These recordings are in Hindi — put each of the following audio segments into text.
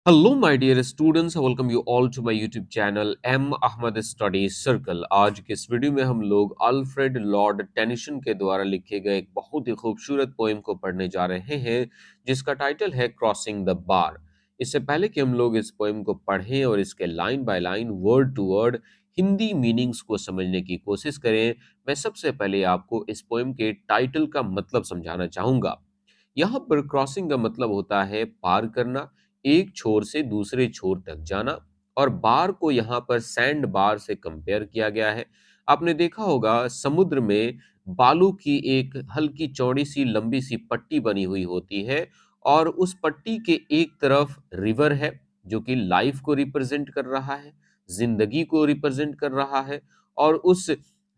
Hello my dear students, welcome you all to my YouTube channel M Ahmad study circle. आज के इस वीडियो में हम लोग अल्फ्रेड लॉर्ड टेनिसन के द्वारा लिखे गए एक बहुत ही खूबसूरत पोएम को पढ़ने जा रहे हैं जिसका टाइटल है क्रॉसिंग द बार। इससे पहले कि हम लोग इस पोएम को पढ़ें और इसके line by line word to word Hindi meanings को समझने की कोशिश करें, मैं सबसे पहले आपको इस पोएम के टाइटल का मतलब समझाना चाहूंगा। यहाँ पर क्रॉसिंग का मतलब होता है पार करना, एक छोर से दूसरे छोर तक जाना। और बार को यहाँ पर सैंड बार से कंपेयर किया गया है। आपने देखा होगा समुद्र में बालू की एक हल्की चौड़ी सी लंबी सी पट्टी बनी हुई होती है, और उस पट्टी के एक तरफ रिवर है जो कि लाइफ को रिप्रेजेंट कर रहा है, जिंदगी को रिप्रेजेंट कर रहा है। और उस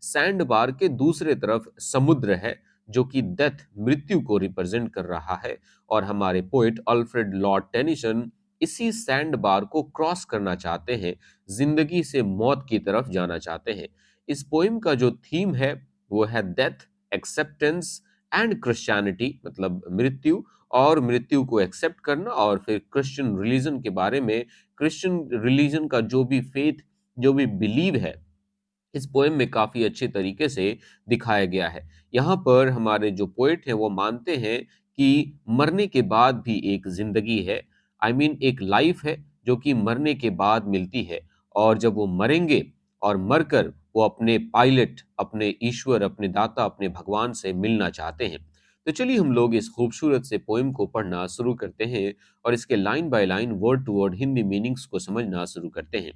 सैंड बार के दूसरे तरफ समुद्र है जो कि डेथ, मृत्यु को रिप्रेजेंट कर रहा है। और हमारे पोइट अल्फ्रेड लॉर्ड टेनिसन इसी सैंड बार को क्रॉस करना चाहते हैं, जिंदगी से मौत की तरफ जाना चाहते हैं। इस पोइम का जो थीम है वो है डेथ, एक्सेप्टेंस एंड क्रिश्चियनिटी, मतलब मृत्यु और मृत्यु को एक्सेप्ट करना, और फिर क्रिश्चियन रिलीजन के बारे में, क्रिश्चियन रिलीजन का जो भी फेथ, जो भी बिलीव है, इस पोएम में काफी अच्छे तरीके से दिखाया गया है। यहाँ पर हमारे जो पोएट हैं वो मानते हैं कि मरने के बाद भी एक जिंदगी है, आई मीन एक लाइफ है जो कि मरने के बाद मिलती है। और जब वो मरेंगे और मरकर वो अपने पायलट, अपने ईश्वर, अपने दाता, अपने भगवान से मिलना चाहते हैं। तो चलिए हम लोग इस खूबसूरत से पोएम को पढ़ना शुरू करते हैं और इसके line by line, word to word Hindi meanings को समझना शुरू करते हैं।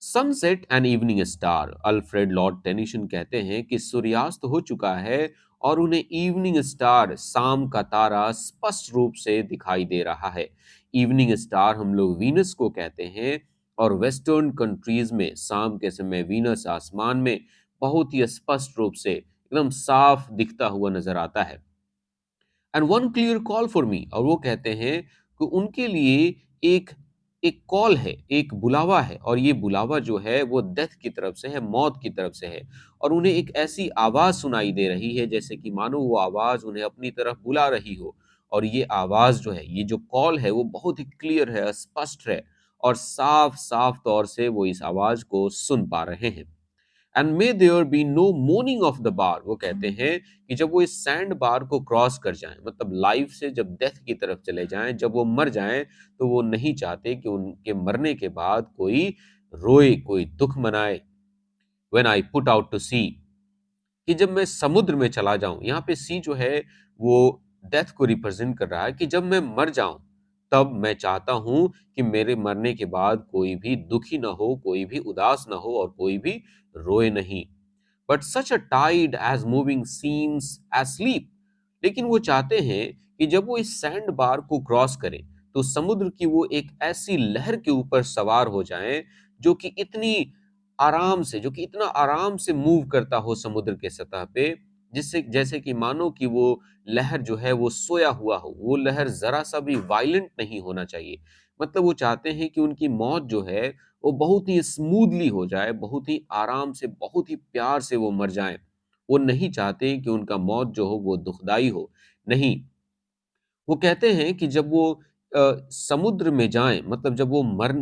Sunset and evening star. Alfred Lord Tennyson कहते हैं कि सूर्यास्त हो चुका है और उन्हें इवनिंग स्टार, शाम का तारा, स्पष्ट रूप से दिखाई दे रहा है। इवनिंग स्टार हम लोग वीनस को कहते हैं, और वेस्टर्न कंट्रीज में शाम के समय वीनस आसमान में बहुत ही स्पष्ट रूप से एकदम साफ दिखता हुआ नजर आता है। And one clear call for me. और वो कहते हैं कि उनके लिए एक एक कॉल है, एक बुलावा है, और ये बुलावा जो है वो डेथ की तरफ से है, मौत की तरफ से है। और उन्हें एक ऐसी आवाज सुनाई दे रही है जैसे कि मानो वो आवाज उन्हें अपनी तरफ बुला रही हो। और ये आवाज जो है, ये जो कॉल है, वो बहुत ही क्लियर है, स्पष्ट है, और साफ साफ तौर से वो इस आवाज को सुन पा रहे हैं। And may there be no moaning of the bar. वो कहते हैं कि जब वो इस सैंड बार को क्रॉस कर जाएं, मतलब लाइफ से जब डेथ की तरफ चले जाएं, जब वो मर जाएं, तो वो नहीं चाहते कि उनके मरने के बाद कोई रोए, कोई दुख मनाए। When I put out to sea, कि जब मैं समुद्र में चला जाऊं, यहाँ पे सी जो है वो डेथ को रिप्रेजेंट कर रहा है, कि जब मैं मर जाऊं तब मैं चाहता हूं कि मेरे मरने के बाद कोई भी दुखी ना हो, कोई भी उदास ना हो, और कोई भी रोए नहीं। But such a tide as moving seems एज स्लीप। लेकिन वो चाहते हैं कि जब वो इस सैंड बार को क्रॉस करें तो समुद्र की वो एक ऐसी लहर के ऊपर सवार हो जाएं जो कि इतनी आराम से, जो कि इतना आराम से मूव करता हो समुद्र के सतह पे, जिससे जैसे कि मानो कि वो लहर जो है वो सोया हुआ हो, वो लहर जरा सा भी वायलेंट नहीं होना चाहिए। मतलब वो चाहते हैं कि उनकी मौत जो है वो बहुत ही स्मूथली हो जाए, बहुत ही आराम से, बहुत ही प्यार से वो मर जाएं। वो नहीं चाहते कि उनका मौत जो हो वो दुखदाई हो। नहीं, वो कहते हैं कि जब वो समुद्र में जाएं, मतलब जब वो मर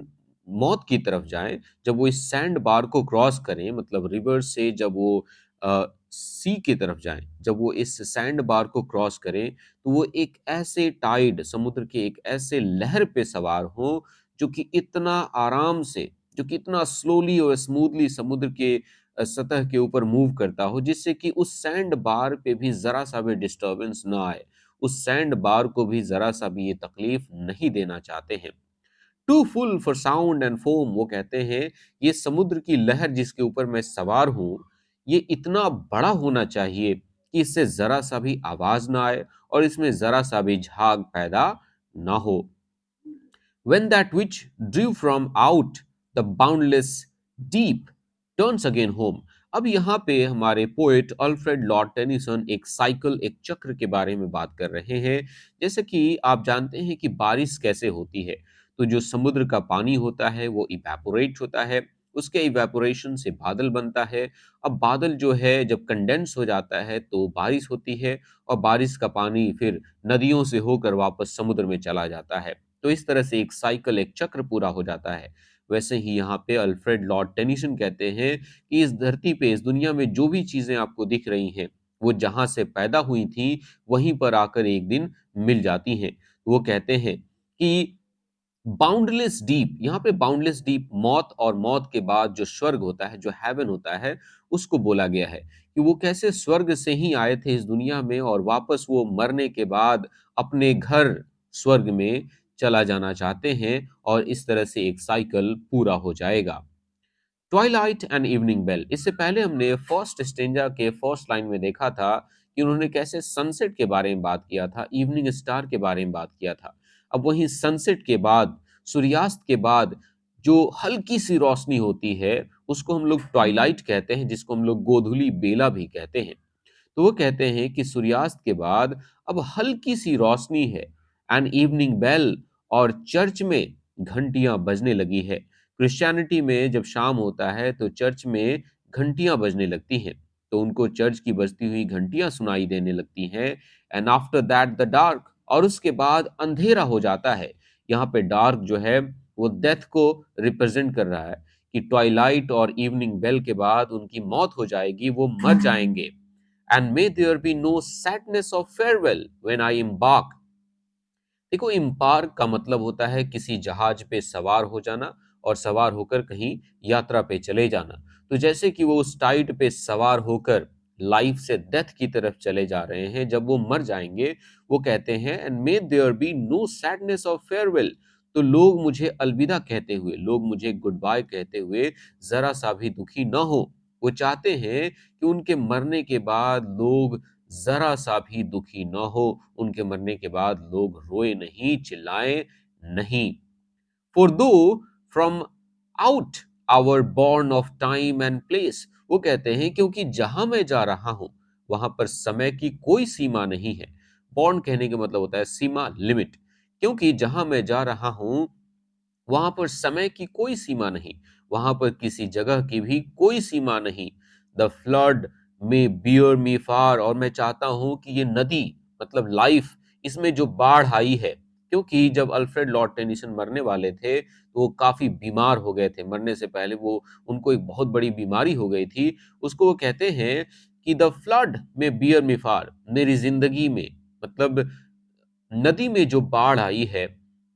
मौत की तरफ जाएं, जब वो इस सैंड बार को क्रॉस करें, मतलब रिवर से जब वो सी की तरफ जाएं, जब वो इस सैंड बार को क्रॉस करें, तो वो एक ऐसे टाइड, समुद्र के एक ऐसे लहर पे सवार हो जो कि इतना आराम से, जो कि इतना स्लोली और स्मूथली समुद्र के सतह के ऊपर मूव करता हो, जिससे कि उस सैंड बार पे भी जरा सा भी डिस्टरबेंस ना आए, उस सैंड बार को भी जरा सा भी ये तकलीफ नहीं देना चाहते हैं। Too full for sound and foam. वो कहते हैं ये समुद्र की लहर जिसके ऊपर मैं सवार हूं, ये इतना बड़ा होना चाहिए कि इससे जरा सा भी आवाज ना आए और इसमें जरा सा भी झाग पैदा ना हो। When that which drew from out the boundless deep turns again home। अब यहाँ पे हमारे पोएट अल्फ्रेड लॉर्ड टेनिसन एक साइकिल, एक चक्र के बारे में बात कर रहे हैं। जैसे कि आप जानते हैं कि बारिश कैसे होती है, तो जो समुद्र का पानी होता है वो इवेपोरेट होता है, उसके इवेपोरेशन से बादल बनता है। अब बादल जो है जब कंडेंस हो जाता है तो बारिश होती है, और बारिश का पानी फिर नदियों से होकर वापस समुद्र में चला जाता है। तो इस तरह से एक साइकिल, एक चक्र पूरा हो जाता है। वैसे ही यहाँ पे अल्फ्रेड लॉर्ड टेनिसन कहते हैं कि इस धरती पे, इस दुनिया में जो भी चीज़ें आपको दिख रही हैं, वो जहाँ से पैदा हुई थीं, वहीं पर आकर एक दिन मिल जाती हैं। वो कहते हैं कि बाउंडलेस डीप, यहाँ पे बाउंडलेस डीप मौत और मौत के बाद जो स्वर्ग होता है, जो हेवन होता है, उसको बोला गया है कि वो कैसे स्वर्ग से ही आए थे इस दुनिया में और वापस वो मरने के बाद अपने घर स्वर्ग में चला जाना चाहते हैं और इस तरह से एक साइकिल पूरा हो जाएगा। ट्वाइलाइट एंड इवनिंग बेल, इससे पहले हमने फर्स्ट स्टेंजा के फर्स्ट लाइन में देखा था कि उन्होंने कैसे सनसेट के बारे में बात किया था, इवनिंग स्टार के बारे में बात किया था। अब वहीं सनसेट के बाद, सूर्यास्त के बाद जो हल्की सी रोशनी होती है, उसको हम लोग ट्वाइलाइट कहते हैं, जिसको हम लोग गोधूली बेला भी कहते हैं। तो वो कहते हैं कि सूर्यास्त के बाद अब हल्की सी रोशनी है एंड इवनिंग बेल, और चर्च में घंटियां बजने लगी है। क्रिश्चियनिटी में जब शाम होता है तो चर्च में घंटियां बजने लगती हैं, तो उनको चर्च की बजती हुई घंटियां सुनाई देने लगती हैं। And after that the dark, और उसके बाद अंधेरा हो जाता है। यहाँ पे डार्क जो है वो डेथ को रिप्रेजेंट कर रहा है कि ट्वाइलाइट और इवनिंग बेल के बाद उनकी मौत हो जाएगी, वो मर जाएंगे। And may there be no sadness of farewell when I embark. देखो, इम्पार्क का मतलब होता है किसी जहाज पे सवार हो जाना और सवार होकर कहीं यात्रा पे चले जाना। तो जैसे कि वो उस टाइड पे सवार होकर लाइफ से डेथ की तरफ चले जा रहे हैं, जब वो मर जाएंगे, वो कहते हैं and may there be no sadness of farewell. तो लोग मुझे अलविदा कहते हुए, लोग मुझे गुड बाय कहते हुए जरा सा भी दुखी न हो। वो चाहते हैं कि उनके मरने के बाद लोग जरा सा भी दुखी न हो, उनके मरने के बाद लोग रोए नहीं, चिल्लाएं नहीं। For though from out our bourne of time and place, वो कहते हैं क्योंकि जहां मैं जा रहा हूं वहां पर समय की कोई सीमा नहीं है। बॉर्न कहने का मतलब होता है सीमा, लिमिट। क्योंकि जहां मैं जा रहा हूं वहां पर समय की कोई सीमा नहीं, वहां पर किसी जगह की भी कोई सीमा नहीं। द फ्लड में बियर मी फार, और मैं चाहता हूं कि ये नदी, मतलब लाइफ, इसमें जो बाढ़ आई है, क्योंकि जब अल्फ्रेड लॉर्ड टेनिसन मरने वाले थे तो वो काफी बीमार हो गए थे। मरने से पहले वो, उनको एक बहुत बड़ी बीमारी हो गई थी। उसको वो कहते हैं कि द फ्लड में बियर मी फार, मेरी जिंदगी में, मतलब नदी में जो बाढ़ आई है,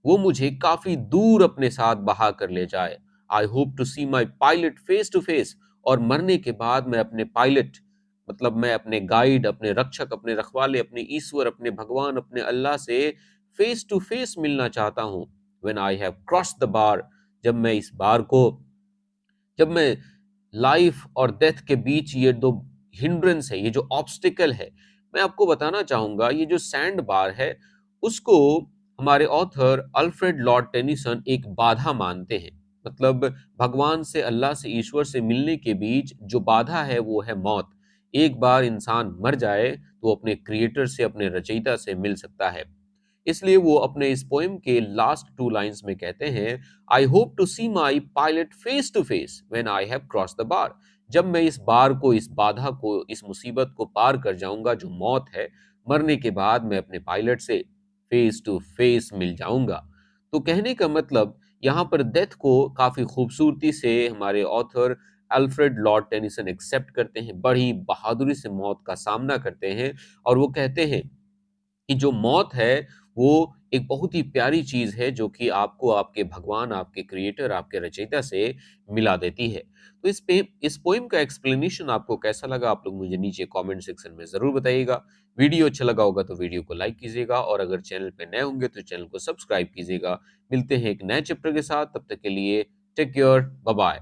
वो मुझे काफी दूर अपने साथ बहा कर ले जाए। I hope to see my pilot face to face, और मरने के बाद मैं अपने पायलट, मतलब मैं अपने गाइड, अपने रक्षक, अपने रखवाले, अपने ईश्वर, अपने भगवान, अपने अल्लाह से फेस टू फेस मिलना चाहता हूँ। When I have cross the bar, जब मैं इस बार को, जब मैं लाइफ और डेथ के बीच ये दो हिंड्रेंस है, ये जो ऑब्स्टिकल है, मैं आपको बताना चाहूंगा, ये जो सैंड बार है, उसको हमारे ऑथर अल्फ्रेड लॉर्ड टेनिसन एक बाधा मानते हैं। मतलब भगवान से, अल्लाह से, ईश्वर से मिलने के बीच जो बाधा है वो है मौत। एक बार इंसान मर जाए तो वो अपने क्रिएटर से, अपने रचयिता से मिल सकता है। इसलिए वो अपने इस पोएम के लास्ट टू लाइंस में कहते हैं, I hope to see my pilot face to face when I have cross the bar. जब मैं इस बार को, इस बाधा को, इस मुसीबत को पार कर जाऊंगा जो मौत है, मरने के बाद मैं अपने पायलट से फेस टू फेस मिल जाऊंगा। तो कहने का मतलब, यहाँ पर डेथ को काफी खूबसूरती से हमारे author Alfred Lord Tennyson accept करते हैं, बड़ी बहादुरी से मौत का सामना करते हैं, और वो कहते हैं कि जो मौत है वो एक बहुत ही प्यारी चीज है जो कि आपको आपके भगवान, आपके क्रिएटर, आपके रचयिता से मिला देती है। तो इस पोएम का एक्सप्लेनेशन आपको कैसा लगा, आप लोग मुझे नीचे कमेंट सेक्शन में जरूर बताइएगा। वीडियो अच्छा लगा होगा तो वीडियो को लाइक कीजिएगा, और अगर चैनल पे नए होंगे तो चैनल को सब्सक्राइब कीजिएगा। मिलते हैं एक नए चैप्टर के साथ, तब तक के लिए टेक केयर, बाय बाय।